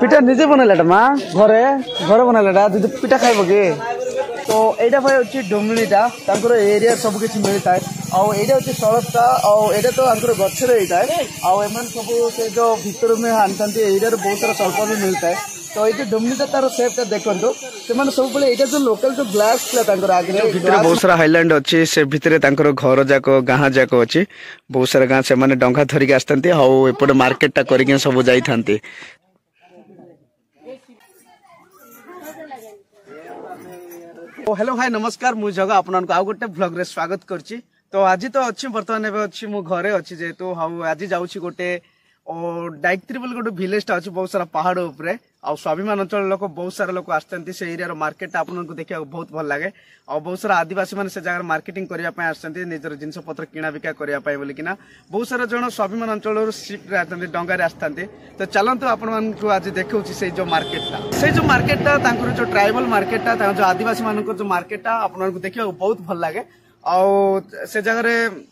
पिठा निजे बनैला माँ घरे घरे बनैला दीदी पिठा खाइब कि तो यहाँ भाई अच्छी डुमणीटा एरिया सब किसी मिलता है आईटा हूँ सड़कटा आईटा तो गचर होता है आम सब से जो भर में आनता एरिया बहुत सारा सल्प भी मिलता है तो ये डुमनीटा तार सेपटा देखो से सब यहाँ जो लोकल जो ग्लास आगे बहुत सारा हाईलैंड अच्छी से भितर घर जाक गाँ जाक अच्छी बहुत सारा गाँ से डंगा धरिक आसते आउट मार्केटा कर सब जाती हेलो हाय नमस्कार मुझे जगह आपन आउ गोटे ब्लॉग रे स्वागत करची। तो आज तो अच्छी बर्तमान एवं अच्छी मु घरे अच्छी जेहेतु आज जाऊँगी गोटे डाइक्त्री बोल गोटे विलेज अच्छी बहुत सारा पहाड़ उपरे आ स्वाभिमान अंचल लोक बहुत सारा लोक आसते से एरिया मार्केट आपको देखा बहुत भल लगे और बहुत सारा आदिवासी मैंने से जगह मार्केटिंग करने आसते निजर जिनस पत्र किना बिका करने बोलिकिना बहुत सारा जन स्वाभिमान अंचल शिफ्ट आसते डंगार आसते तो चलते आपण आज देखा से जो मार्केटा जो ट्राइबल मार्केटा जो आदिवासी मान जो मार्केटा आपको देखा बहुत भल लगे से जगह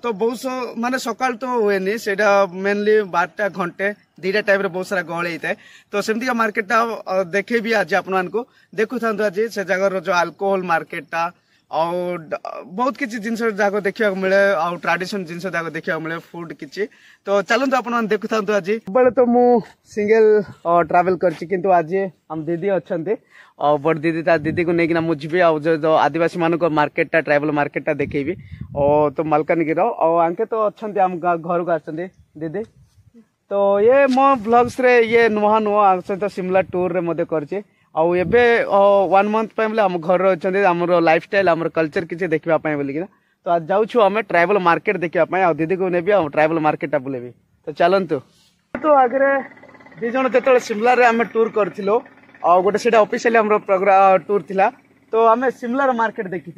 तो बहुत माने सकाल तो हुए से मेनली 12टा घंटे 2टा टाइम रे बहुत सारा गहल होता है तो सेमती का मार्केटा देखे भी आज आपन को देखु था आज से जगह जो अल्कोहल मार्केटा और बहुत किसी जिनस जाक देखा मिले और ट्रेडिशन जिनस जाक देखा मिले फूड किसी तो चलते आप देखु था आज बड़े तो मु सिंगल ट्रैवल कर आज हम दीदी अच्छा और बड़ दीदी दीदी को लेकिन मुझे जो आदिवासी मान मार्केटा ट्राइबल मार्केटा देखेबी और तो मालकानगिरी और आंके तो अच्छा आम घर को आसते दीदी तो ये मो ब्लॉग्स रे ये नुआ नुआ सहित शिमला टूर रे मध्य करछे आउ एबे 1 मंथ पे आम घर अच्छे आमर लाइफ स्टाइल आमर कल्चर किसी देखा बोलिकिना तो आज जाऊँ आम ट्राइबल मार्केट देखा दीदी को नेबी ट्राइबल मार्केटा बुलेबी तो चलतु तो आगे दी जन जो शिमला रे आम टूर करूँ और गोटे से ऑफिशियली हमरो प्रोग्राम टूर थिला तो आम शिमला मार्केट देखी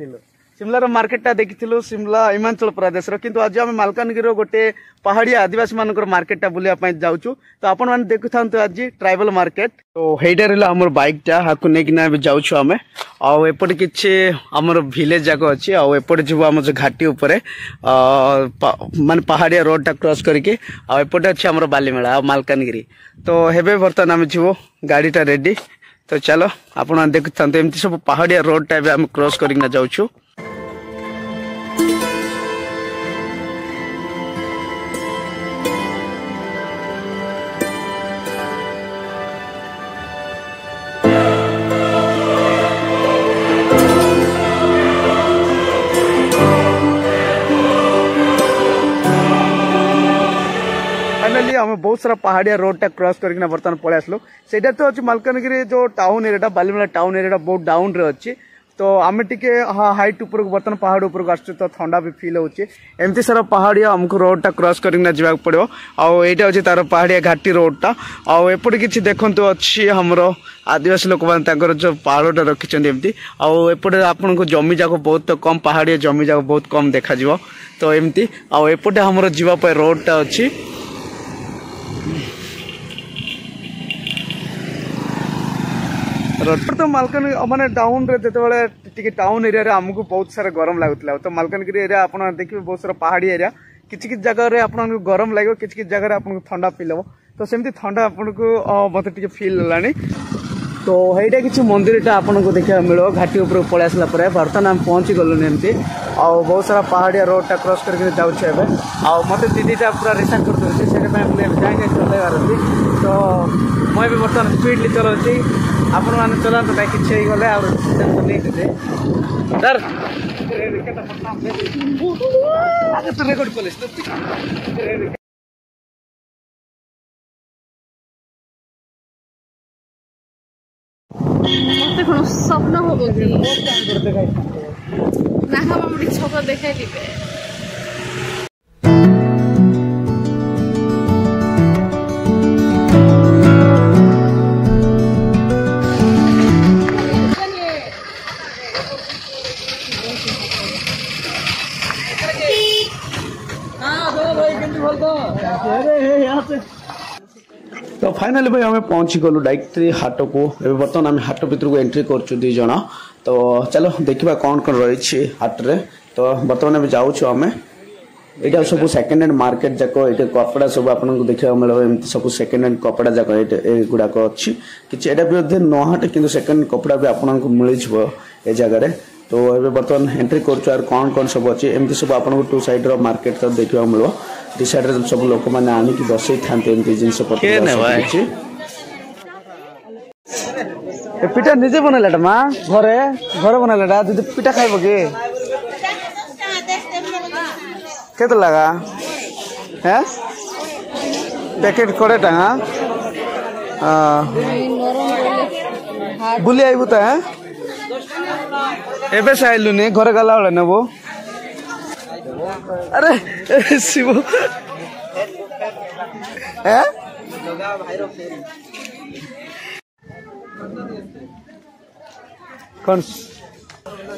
शिमला मार्केटा देखी शिमला हिमाचल प्रदेश किंतु आज आम मालकानगिरी गोटे पहाड़िया आदिवासी मान मार्केटा बुलाया जाऊँ तो आपण मैंने देखु था आज ट्राइबल मार्केट तो हेटा रहा आम बैकटा हाकू नहीं जाऊँ आम आउट कि आमर विलेज जाक अच्छी आउट जीव आम जो घाटी उपरे मान पहाड़िया रोडटा क्रॉस करके आउट अच्छे आम बालीमेला मालकानगिरी तो हेबे बर्तमान आम जीव गाड़ीटा रेडी तो चलो आपण देखु था एमती सब पहाड़िया रोडटा आम क्रॉस करना जाऊँ आम बहुत सारा पहाड़िया रोडटा क्रॉस करके बर्तमान पलि आसलु से तो अच्छी मालकानगिरी जो town area Balimela town area बहुत डाउन रे अच्छी तो आम टिके हाइट ऊपर बर्तमान पहाड़ ऊपर आस तो ठंडा भी फील होची एमती सारा पहाड़िया आमको रोडटा क्रॉस करके जावाक पड़ो आईटा अच्छे तार पहाड़िया घाटी रोडटा आउट किसी देखु अच्छी हमर आदिवासी लोक मैंने जो पहाड़टा रखिंट एमती आउटे आपन को जमी जाक बहुत कम पहाड़िया जमी जाक बहुत कम देखा तो एमती आउटे हमर जीवाई रोडटा अच्छी तो मालकान माने टाउन रे जो टाउन एरिया आमको बहुत सारा गरम लगुला तो मालकानगिरी एरिया आप देखिए बहुत सारा पहाड़ी एरिया किसी किसी जगह आपको गरम लगे किसी किसी जगह आपको ठंडा फील हम तो सेमती ठंडा आपको मत फील है तो यहीटा किसी मंदिरटा आपको देखा मिलो घाटी ऊपर पलि आसला बर्तमान आम पहुँची गलुन एमती बहुत सारा पहाड़िया रोडटा क्रॉस करके जाऊँ मत दीदीटा पूरा रेसा कर दूसरी से जाए चलैबार तो मुझे भी बर्तमान स्पीडली चलाऊँगी आपण मैंने चलाते ना कि गले सर रेकर्ड कले मत कौन स्वप्न हम ना हम छक देखा तो फाइनली भाई हमें पहुंची गलु डाइक्त्री हाट को बर्तमान आम हाट भर को एंट्री कर दी जन तो चलो देखा कौन कौन रही हाट रे तो बर्तमान जाऊँ आम एटा सब सेकेंड हैंड मार्केट जाको एटा कपड़ा सब आपन को देखा मिलो एमती सब सेकेंड हैंड कपड़ा जाको ए गुडा को अछि किछ एटा भी नहाटे किंतु सेकेंड कपड़ा भी आपन को मिल जबो ए जगह रे तो एबे बर्तमान एंट्री करछु आर कोन कोन सब अछि एमती सब आपन को टू साइड रो मार्केट सब देखा मिलो दि साइड रे सब लोक माने आनी कि बसै थांते एमती जिंस पर के ने भाई ए पिठा निजे बनैलाटा मा घरे घरे बनैलाटा दीदी पिठा खाइबो के केते लगा हैं पैकेट कोड़े टांगा बुली आइबु त हैं एबे साइलु ने घरे गला वाला नेबो अरे शिव हैं कौन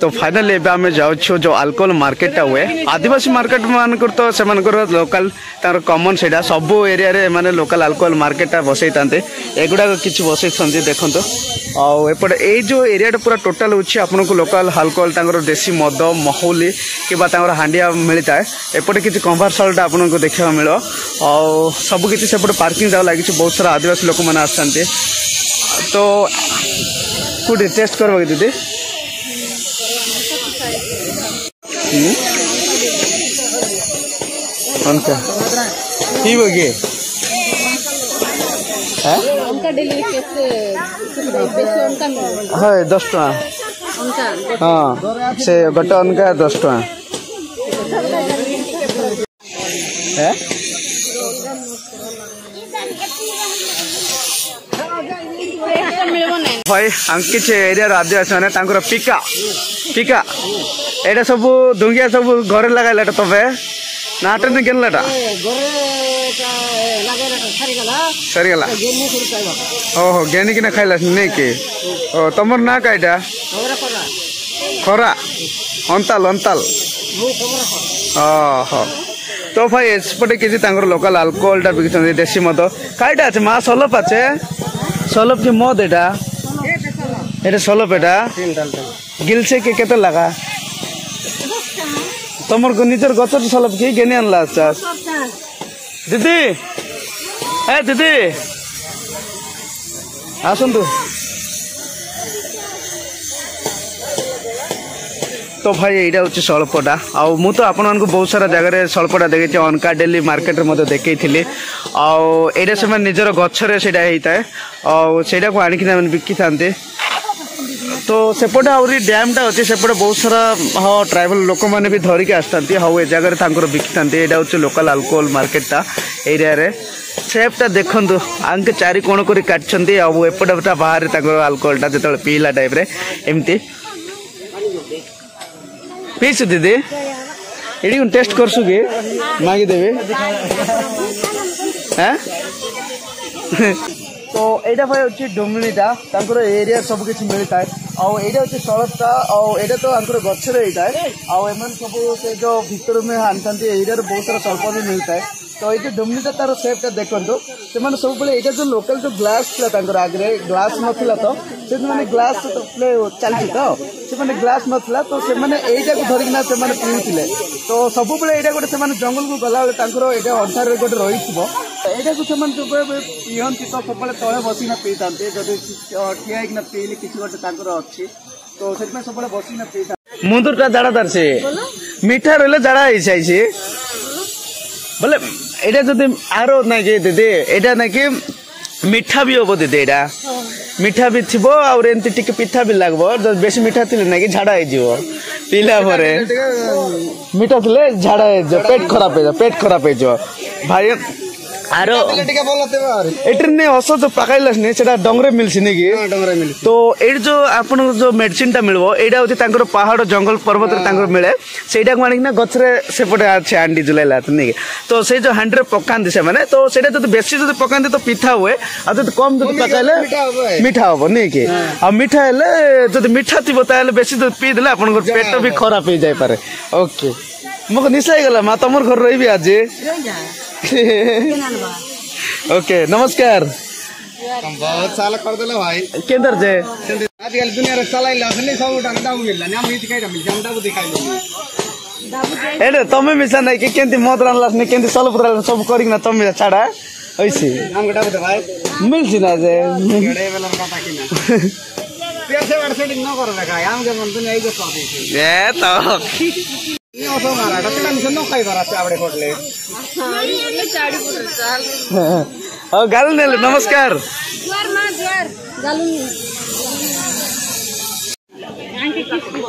तो फाइनली एबे आमे जाउ जो अल्कोहल मार्केट हुए आदिवासी मार्केट मान तो से लोकल तार कॉमन सेटा सब एरिया रे माने लोकल अल्कोहल मार्केट बसई तांते एगुडा किछि बसई छंती देखंतो आ एपटे ए जो एरिया पूरा टोटल होछि आपन को लोकल अल्कोहल तांगर देसी मद महौली किबा तांगर हांडिया मिलता है एपटे किछि कमर्शियल आपन को देखा मिलो आ सब किछि सेपटे पार्किंग जाव लागि बहुत सारा आदिवासी लोक माने आछंते तो कुडी टेस्ट करबो दीदी उनका की बगे उनका डेली कैसे बेसी उनका है 10 टका उनका हाँ से गोटे उनका 10 टका है भाई अंकित एरिया आदिवासी मैंने पिका पिका एटा सब दुंगिया सब घरे लगाइला तबे नाटे ने गेललाटा सरीगला ओहो गेनी किना खाइला नहीं के ओ तमर ना काइटा खरा अंताल अंताल ओहो तो भाई एसपटे किसी तांगर लोकल अल्कोहल टा बिकछन देसी मद काइटा আছে মা সলপ আছে সলপ কি মদ এটা সলপ এটা গিলছে কে কেতে লাগা তোমার নিজের গছর সলপ কি গেনে আনলা চাষ দিদি হ্যাঁ দিদি আসুন तो भाई यहाँ हूँ सल्पटा आउ मु तो आपण मानक बहुत सारा जगह सल्पटा देखे अनका डेली मार्केट में देखी आईटा से निजर गचरे से होता है आईटा को आणिक बिकी था तो सेपटे आहरी डैम टा अच्छे सेपटे बहुत सारा हाँ ट्राइबल लोक मैंने भी धरिकी आसती हाँ ये जगह बिकी था यहाँ हूँ लोकल अल्कोहल मार्केटा एरिया रे सेपटा देखु आंके चारि कोण कर काटछंती आ एपटा बाहर अल्कोहलटा जो पीला टाइप रे एमती पीस दीदी ये टेस्ट करसु कि मांगी देवे हैं तो एटा भाई होची डुमलीटा तांकर एरिया सब किछ मिलता है आ एटा होची सड़कटा आ एटा तो तांकर गछरे होता है आ एमन सब से जो भीतर में आनतंती एरिया रे बहुत सारा सल्फर भी मिलता है तो ये डुमलीटा तार शेपटा देखंतो से माने सब बले एटा जो लोकल जो ग्लास थला तांकर आगरे ग्लास नथिला तो से माने ग्लास तो प्ले चलछि तो से माने ग्लास नथिला तो से माने एटा को धरिकना से माने पीउथिले तो सब बले एटा गोटे से माने जंगल को गला बेले तांकर एटा अंधार रे गोटे रहिथिबो एटा को से माने जो पियंती तो सब बले तळे बसिना पीतांते जदि ठिया इकना पीले किछि गोटे तांकर अछि तो से में सब बले बसिना पीता मुंदुरटा जाडा दरसे मीठा रहले जाडा आइ छाइछे बोले एटा जदि आरो नै के दीदी एटा नै कि मीठा भी होबो दीदी एटा मीठा भी थिबो और एंती टिके पिठा भी लागबो जब बेसी मीठा थिले नै कि झाडा आइ जिवो पीला परे मीठा थिले झाडा आइ जो पेट खराब हो जो भाई आरो एटर ने असो जो पकाइलस ने सेटा डंगरे मिलछि ने कि डंगरे मिल तो एड जो आपन जो मेडिसिन टा मिलबो एडा होती तांकर पहाड़ जंगल पर्वत रे तांकर मिले सेटा को मानिक ना गछरे सेपटे आछे आंडी जुलाइला ने तो से जो हांडरे पकांदी से माने तो सेटा जदी बेसी जदी पकांदी तो पिठा हुए आ जदी कम जदी पकाइले मीठा होबो ने कि आ मीठा हेले जदी मीठा थिबो ताले बेसी जदी पी देले आपन को पेट भी खराब हो जाय पारे ओके मको निसाई गेला मा तमर घर रहिबी आज ओके नमस्कार बहुत साल कर देला भाई केंदर जे आजकल दुनिया रे चलाइला असली सब डंडा मिलला ना हम इति काई मिल डंडा को दिखाई एडे तमे मिसा नहीं कि केंती मत रानलास ने केंती सलो पुरा सब करिक ना तमे छाड़ा ओइसी हम गटा बता भाई मिल छिना जे गडे बेला का ताकि ना पैसे वर्सेटिंग न कर रखा हम के मन तो नहीं को साथे ए तो ये ओसो मारा का टेंशन न खाई बरा से आवडे होटले चाडी पुत्र चाल ओ गाल ने नमस्कार द्वार मा द्वार गालू आंके किसकी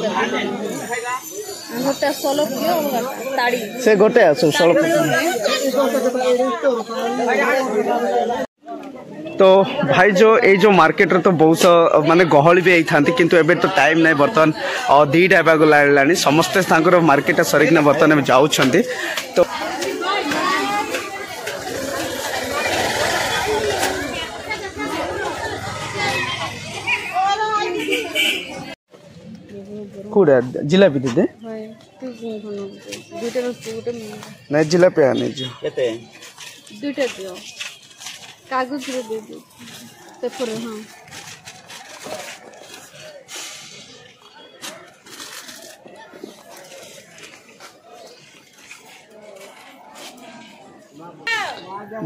गोटे सोलो कियो ताड़ी से गोटे सब सलो तो भाई जो ये जो मार्केट रे तो बहुत माने गहली भी थांती किंतु एबे तो टाइम नहीं बर्तन 2टा एबागो लानी समस्त तांकर मार्केट सरिकना बर्तन में जाउछंती तो कुड़ा जिलापी दे हाय दुइटा गुटे नहीं जिलापी आने जो केते दुइटा दियो कागज रे दे दो पेपर हां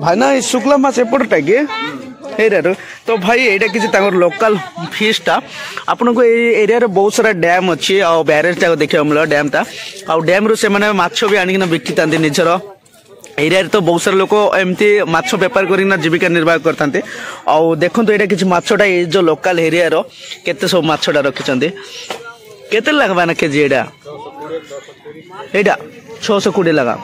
भाई ना शुक्ला मास एपटा के एरिया तो भाई एटा किसी लोकल फिशटा आपन को एरिया रे बहुत सारा डैम अच्छी आ बैरेज टा देखियो मिलो डैम ता आ डैम रो से माने माछो भी आनी ना बिकती तांती निजर एरिया रे तो बहुत सारा लोक एमती माछो व्यापार करिना जीविका निर्वाह करथांते आ देखंतु एटा किसी माछोटा ए जो लोकल एरिया रो केते सब माछोटा रखिचंते केते लागबा ना केजी एटा 620 लगा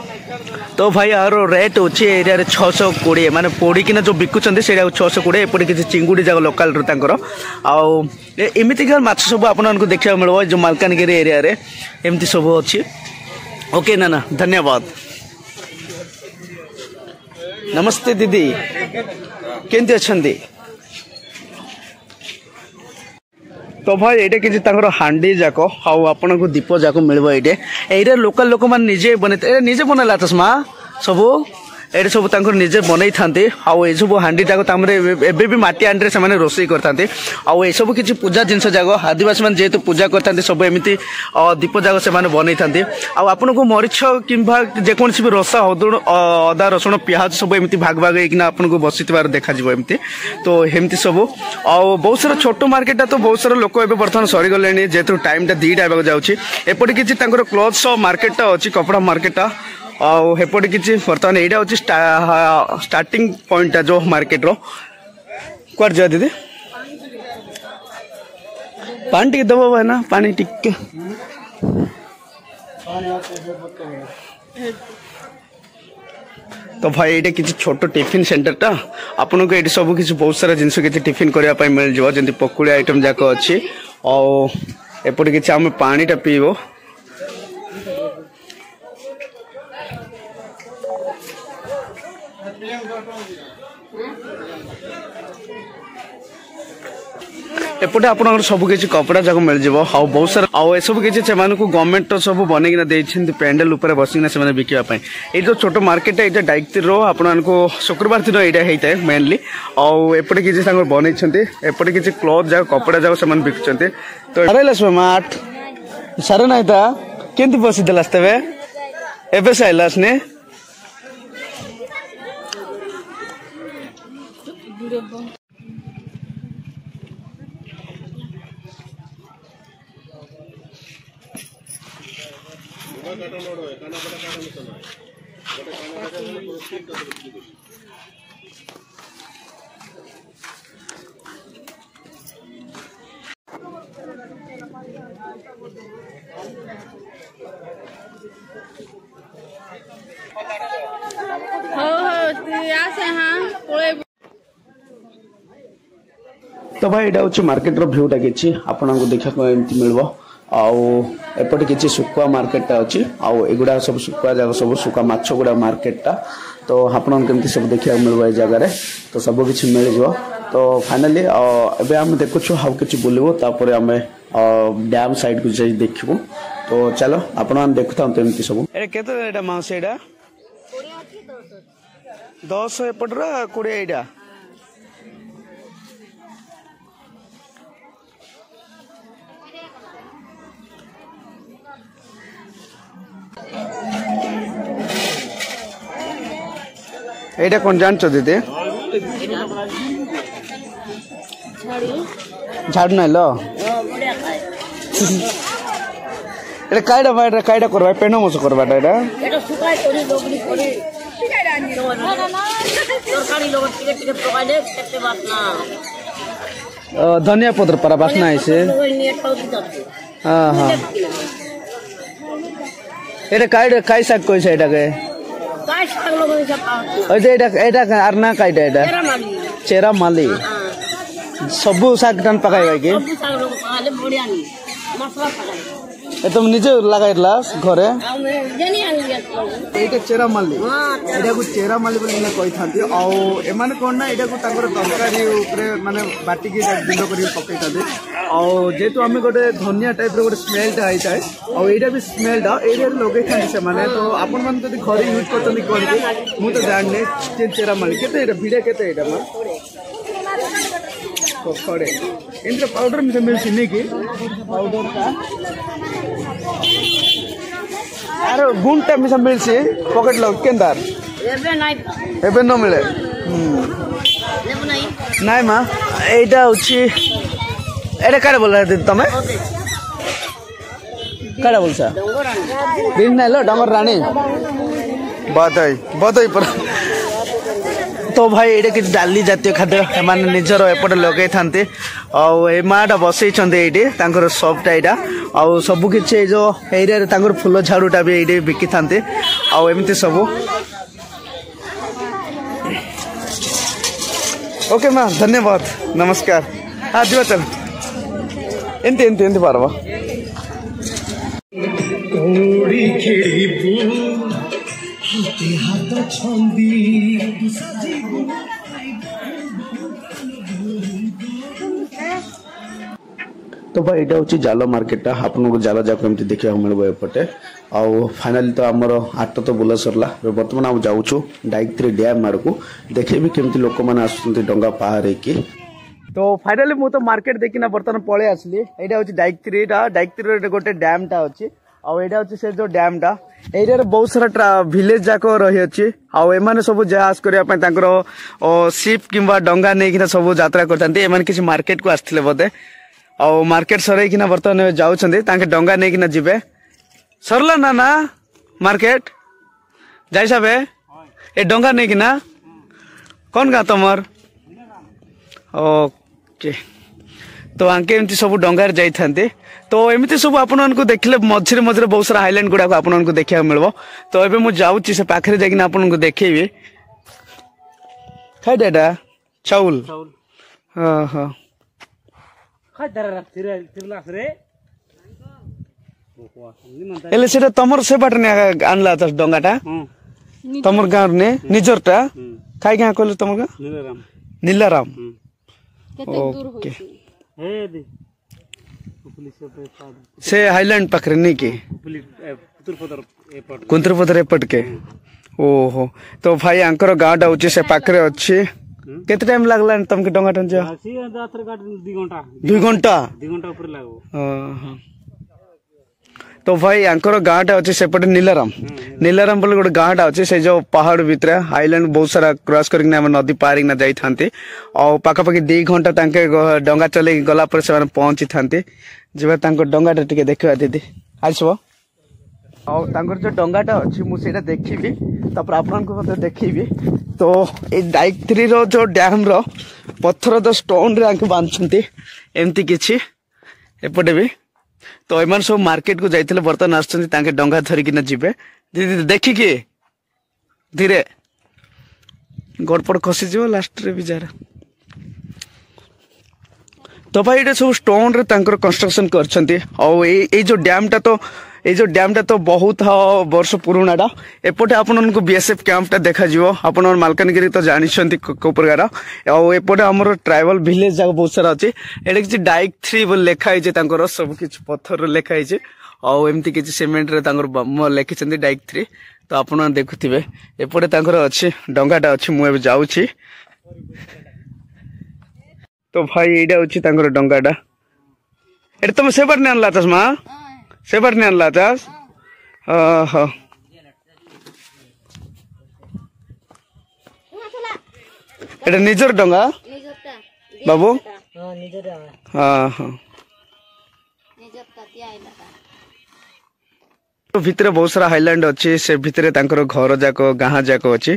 तो भाई यार रेट अच्छे एरिया रे 620 माने पोड़ी किना जो बिकुचंदी सेडा 620 एपटे किसी चिंगुडी जाग लोकल रो तांकर आ एमिति का माछ सब आपन को देखिया मिलबो जो मालकानगिरी एरिया रे एमिति सब अछि ओके ना धन्यवाद नमस्ते दीदी केंति अछंदी तो भाई ये किसी हांडी जाक आपन को दीप जाक मिल ये लोकल लोक मैंने निजे बने निजे बनला तस्मा सब ये सब निजे बनई था ये सब हांडी जाक एबे भी माटी हांडी से रोसई करते ये सब किसी पूजा जिनस जाक आदिवासी मैंने जेहेतु पूजा करते सब एमती दीप जाक से बनई था आपन को मरीच कि जेकोसी भी रसा अदा रसुण पियाज सब एमती भाग भाग होना आपन को बसी देखा एमती तो एमती सब आ बहुत सारा छोट मार्केटा तो बहुत सारा लोक एवं बर्तमान सरीगले जेहेतु टाइम 2टा आवाक जापटे किसी क्लोथ्स मार्केटा अच्छी कपड़ा मार्केटा आउपटे किसी बर्तमान यहाँ हूँ स्टार्टिंग पॉइंट जो मार्केट रो कौन जा दीदी पानी टी दब भाई ना पानी टिके तो भाई ये किसी छोट टिफिन सेंटरटा आपन को ये सब किसी बहुत सारा जिनस किसी टिफिन करने मिल जाव जमी पकुड़ी आइटम जाक अच्छी आउपटे किसी आम पानीटा पीब एपटे आप सब किसी कपड़ा जाक मिल जाव आ बहुत सारा आ सब किसी से गवर्नमेंट सब बनईना पेंडल उपर बसिना से बिकवाई ये जो छोट मार्केट ये डाइक्तिर आपण को शुक्रवार दिन यहाँ होता है मेनली आउपटे किसी बनई एपटे किसी क्लथ जाक कपड़ा जाक से बिकुंट तो माठ सारे ना केमती बसी देलास तेरे एबे से आइलास ने तो भाई यहाँ हूँ मार्केट भ्यूटा कि आपको देखा एमती मिल आउपटे किसी सुकुआ मार्केटा अच्छी आगुड़ा सब सुकुआ जगह सब सुकुआ माछ गुड़ा मार्केटा तो आपन केमती सब देखा मिल जगार तो सब किसी मिल जाव तो फाइनाली एबे हम देखुछु हाउ किछि बुलिबो तापर आम डैम साइड को जाई देखिबो तो चलो आपन देखुता तो एमती सब ए केते एटा माउस एटा 10 एपटरा 20 एटा এইটা কোন জানছো দিদি ঝাড়ু নাই লো এটা কাইডা ভাই এটা কাইডা করবা পেনো মশ করবা এটা এটা শুকাই করি লোগরি করি তরকারি লগত টিকে টিকে পকাইলে খেতে বাস না ধনিয়া পত্র পারা বাসনা আইছে হ্যাঁ হ্যাঁ এটা কাই শাক কইছে এটাকে কাই শাক লগরি সব ওই যে এটা আর না কাইটা এটা চেরা মালি সবু শাক টান পাকাইবা কি সব শাক লগ পালে বড়িয়া নি মশলা পাকাই তুমি নিজে লাগাইলা ঘরে আমি জানি আনি এইটা চেরা মালি এটাକୁ চেরা মালি ବୋଲି ନା କହିଥାନ୍ତି ଆଉ ଏମାନେ କଣ ନା ଏଟାକୁ ତାଙ୍କର ତରକାରୀ ଉପରେ ମାନେ ବାଟିକି ଗୁଣ୍ଡ କରିକି ପକେଇଥାନ୍ତି ଆଉ ଯେହେତୁ ଆମେ ଗୋଟେ ଧନିଆ ଟାଇପର ଗୋଟେ ସ୍ମେଲଟା ହେଇଥାଏ ଆଉ ଏଇଟା ବି ସ୍ମେଲଟା ଏରିଆରେ ଲଗେଇଥାନ୍ତି ସେମାନେ ତ ଆପଣମାନେ ଯଦି ଘରେ ୟୁଜ୍ କରୁଛନ୍ତି କୁହନ୍ତି ମୁଁ ତ ଜାଣିନି ଚେରା ମାଲି କେତେ ଏଇଟା ଭିଡିଆ କେତେ ଏଇଟା ମା ଖଡେ ଏମିତି ପାଉଡର ମିଳୁଛି ନାଇକି ପାଉଡରଟା ଆରେ ଗୁଣ୍ଡଟା ମିଶା ମିଳଛି ପକେଟ ଲଗ କେନ୍ଦାର ଏବେ ନ ମିଳେ ନାଇଁ ମା ଏଇଟା ହଉଛି ଏଇଟା କାଳେ ବୋଲା ଦିଦି ତମେ କାଳେ ବୋଲଛ ଦିନ ନାଇଁ ଲ ଡଙ୍ଗର ରାଣୀ ବଦଇ ପରା तो भाई ये किसी डाली जातीय खाद्य एमाने निजर एपटे लगे थांती आउ ए माटा बसई छंते एठी तांकर सॉफ्ट आइडा आउ सब किछि ए जो एरिया रे तांकर फूल झाड़ूटा भी एठी बिकी थांते आउ एमती सब ओके मां धन्यवाद नमस्कार हां दिवा चल एंती पारबा ओडी खेबू हाथे हाथ छंदी तो भाई एटा हूँ जाल मार्केट आपको जाल जाक एमती देखा मिले एपटे आउ फाइनाली तो आमर आट तो बुला सरला बर्तमान आम जाऊँ डाइक डैम आड़ को देखे भी केमती लोक मैंने आसुँच डंगा पार की तो फाइनाली मु तो मार्केट देखिना बर्तमान पळे आसली एटा हूँ डाइक 3 गोटे डैम टा अच्छी आउ एटा हूँ से जो डैम टा एरिया रे बहुत सारा विलेज जाक रही अच्छी आउ एमाने सब जहाज करने शिप किंबा डंगा नहीं सब यात्रा करते किसी मार्केट को आसते बोधे आउ मार्केट सरईकिना बर्तमान जाऊँच डंगा नहीं जीवे सरला ना ना मार्केट जाई सबे ए डंगा नहीं किना कौन गा तुमर ओके तो आंके एमती सब डंगार जाइथांते तो एमती सब आपन को देखले मझिरे मझिरे बहुत सारा हाईलैंड गुडा को आपन को देखिया मिलबो तो एबे मु जाउची से पाखरे जाकिना आपन को देखेबी खाइ डेटा चाउल हां हां खाइ दरा तिरलास रे एले सेटा तमर से बाटने आनला त डंगाटा तमर गाँव ने निजरटा खाइ गाँ कहले तमर गाँ नीलाराम ओके से हाईलैंड पाखरे नहीं के कुंत्रपदर एपट के ओहो तो भाई आंकर गाँव हूँ से पाखरे अच्छी केते टाइम लागला तुमके डंगा टंजा 2 घंटा तो भाई आंकर गाँटा अच्छे सेपटे नीलाराम बोले गोटे गाँटा अच्छे से जो पहाड़ भितर हाईलैंड बहुत सारा क्रॉस कर नदी पार जाई थांती और पाखापाखि 2 घंटा तांके डंगा चले गला पर से पहुंची थांती जे डंगाटा टिके देखा दीदी आसब और जो डंगाटा अच्छी मुझे देखी तापर आपको देखी तो ये डाइक 3 रो जो डैम रो पत्थर जो स्टोन रे आंके बांधुंती एमती किछि एपटे भी तो एमान सब मार्केट को जाइथिले बर्तन आछथि तांके डंगा धरिकिना जिबे दीदी देखिके धीरे गड़पड़ खसी जीव लास्ट रे बिचारा तो भाई ये सब स्टोन रे तांकर कंस्ट्रक्शन करछंती और ए जो डैम टा तो बहुत वर्ष पुराणाटा एपटे आपन को बीएसएफ कैंप टा देखा जीवो आपन मालकानगिरी तो जानि छंती को प्रकार और एपटे हमर ट्राइबल विलेज जाक बहुत सारा अछि एडे किछि डाइक 3 बोल लेखा हिजे तांकर सब किछि पत्थर लेखा हिजे और एमती किछि सीमेंट रे तांकर लेखि छंती डाइक 3 तो आपन देखुथिबे एपटे तांकर अछि डंगाटा अछि मु एबे जाउछि तो भाई एडा अछि तांकर डंगाटा एटा तुम सेबर ने अनला तसमा सेबर ने अनला तस हां एटा निजर डंगा ନିଜଟା बाबू ହଁ ନିଜରେ हाँ हाँ ନିଜଟା ତିଆଇଲା भितर बहुत सारा हाईलैंड अच्छी से भितर तांकर घर जाक गाँ जाक अच्छी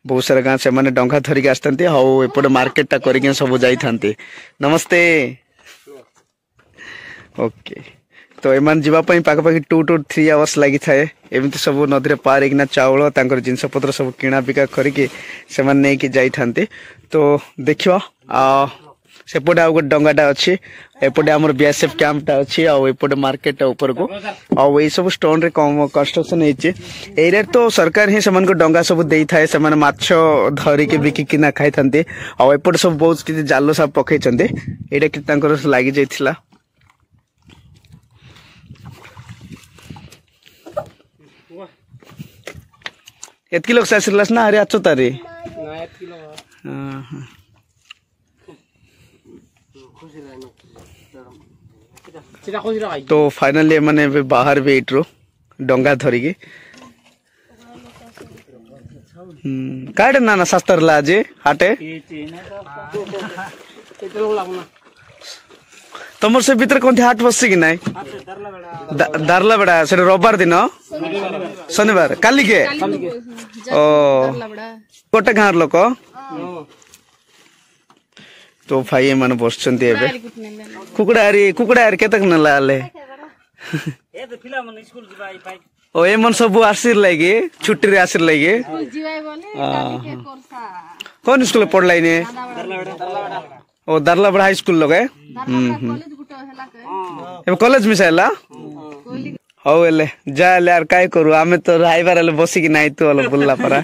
बहुत सारा गाँ से माने डंगा धरिक आसते हाउ एपटे मार्केट टा करके सब जाई थांती नमस्ते ओके तो एमान जीवा पई पाखापाखि 2 to 3 आवर्स लगी थाए एमती सब नदी पार होना चाउल तांकर जिनस पत्र सब किणा बिका करके से नहीं कि जाई थांती तो देखियो सेपटे आउ गोटे डंगाटा अच्छी एपटे आम बीएसएफ कैंपटा अच्छी आउपटे मार्केट ऊपर को आउ ये सब स्टोन रे कंस्ट्रक्शन एरिया तो सरकार ही से डंगा सब दे थाए से माछ धरिके बिकिना खाई थांती आउपटे सब बहुत किसी जाल सब पकई एटा कि लगी जाइथिला एतकी लोग सासिरलास ना अरे आचो तारे तो फाइनली मैंने बाहर भी इट्रो डंगा धरिकी काटे ना ना सस्तर ला आज हाटे तुम से भीतर कौन हाट बस कि ना दारला बेड़ा से रविवार दिन शनिवार काली के ओ गोटे गाँव लोक तो भाई मैंने बस कुकुड़ा केतक नेला ओ एमन सब आसिर लगे छुट्टी रे आसिर लगे कौन स्कूल पढ़लाई ने ओ दारला बड़ा हाई स्कूल लगे कॉलेज मिसाइला हौ एले जा ले यार काय करू आमे तो राइबार एले बसी कि नाही तो अल बुल्ला परा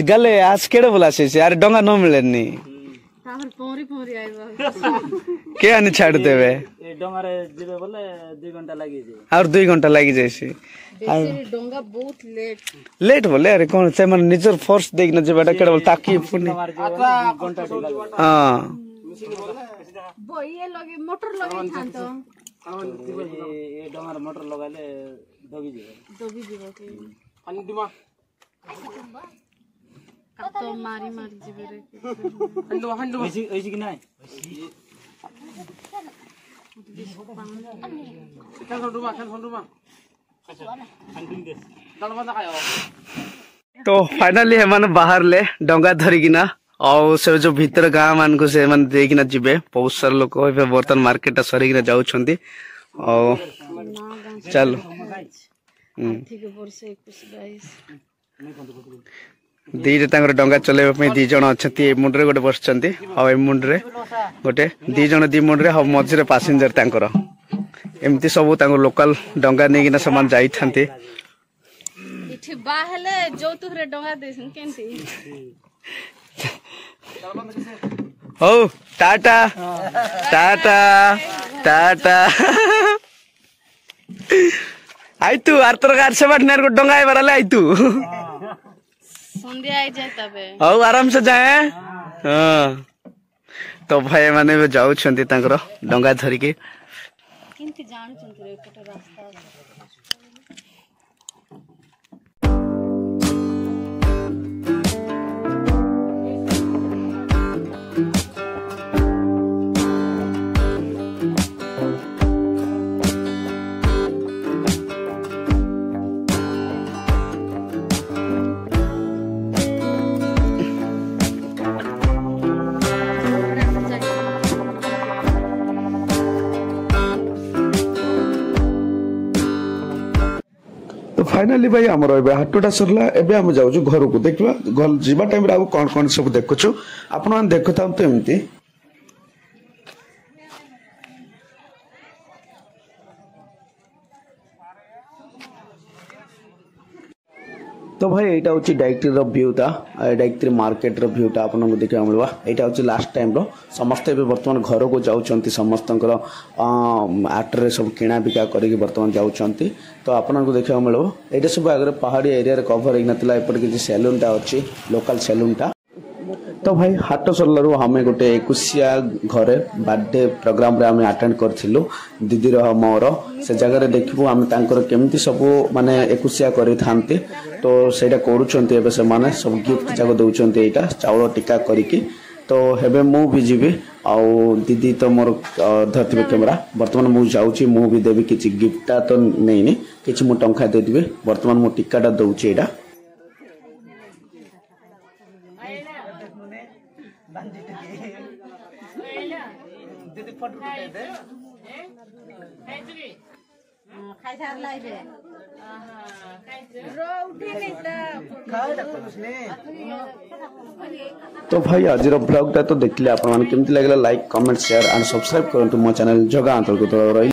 गले आज केड़े बोला से यार डंगा न मिले नी ताहर पोरी पोरी आइबा के आनी छाड़ देबे ए डंगा रे जिबे बोले 2 घंटा लागी जे और 2 घंटा लागी जायसी बेसी डंगा बहुत लेट बोले अरे कोन से मन निजर फोर्स देख न जेबाटा केड़े बोल ताकी पुनी घंटा हां बो ये लगे मोटर लगे थान तो ए डंगा रे मोटर लगाले दबी जीबो के पानी दिमा तो मारी मारी जीबे रे हंडो ऐसी कि नाही तो फाइनली हेमान बाहर ले डंगा धरिकिना और से जो भीतर गाँ मान को से मन देखिना जीबे बहुत सारा लोग बर्तन मार्केट सरिकिना जाउछंती और चलो दीटा डंगा चलैबा दी जन अच्छा मुंड्रे गोटे बस मुंड्रे गोटे दी जन दी मुंड्रे मझे पैसेंजर तांकर एमती सब लोकल डंगा नहीं सामान जाई थांती हो टाटा टाटा टाटा आई तू आर तरह आर से बाटनार को डंगा आइबार आई तू संध्या आई जाए तबे औ आराम से जाए हां तो भाई माने जाउ छंती तांकर डंगा धरि के किंति जानु छंती रे एपटे रास्ता फाइनली भाई आमर हाटटा सरला एबे हम जाउछु घर को देखबा घर जीवा टाइम रे आ कोन कोन सब देखुछु आपण मान देखता तो एमती तो भाई एटा होची डायरेक्टरी रो व्यूटा डायरेक्टरी मार्केट रो व्यूटा आपन को देखा मिलबा एटा होची लास्ट टाइम रो समस्त एबे वर्तमान घर को जाउचंती समस्तंकर आटरे सब किणा बिका करिक वर्तमान जाउचंती तो आपन को देखा मिलबो एटा सब आगरे पहाड़ी एरिया रे कवर हेक नतला एपट कि सैलून टा अछि लोकल सैलून टा तो भाई हाट सरलू हमें गोटे एकुशिया घरे बर्थडे प्रोग्राम रे हमें अटेंड करथिलु दीदी रो मोर से जगह रे देखिबु हम तांकर केमती सब माने एकुशिया करि थांती तो सेटा करूछंती एबे से माने सब गिफ्ट जाको दउछंती एटा चावल टिका करिकी तो हेबे मु भी जीवी आउ दीदी तो मोर धरथिबे कैमरा वर्तमान मु जाउची मु भी देबी किछि गिफ्टटा तो नेइनी किछि मु टंका दे दिबे वर्तमान मु टिकाटा दउची एटा दीदी फोटो दे तो भाई आज ब्लॉग टा तो देखले आपण माने केमती लागला like comment share and subscribe करंतु मो चैनल जगा अंतर्गत रही।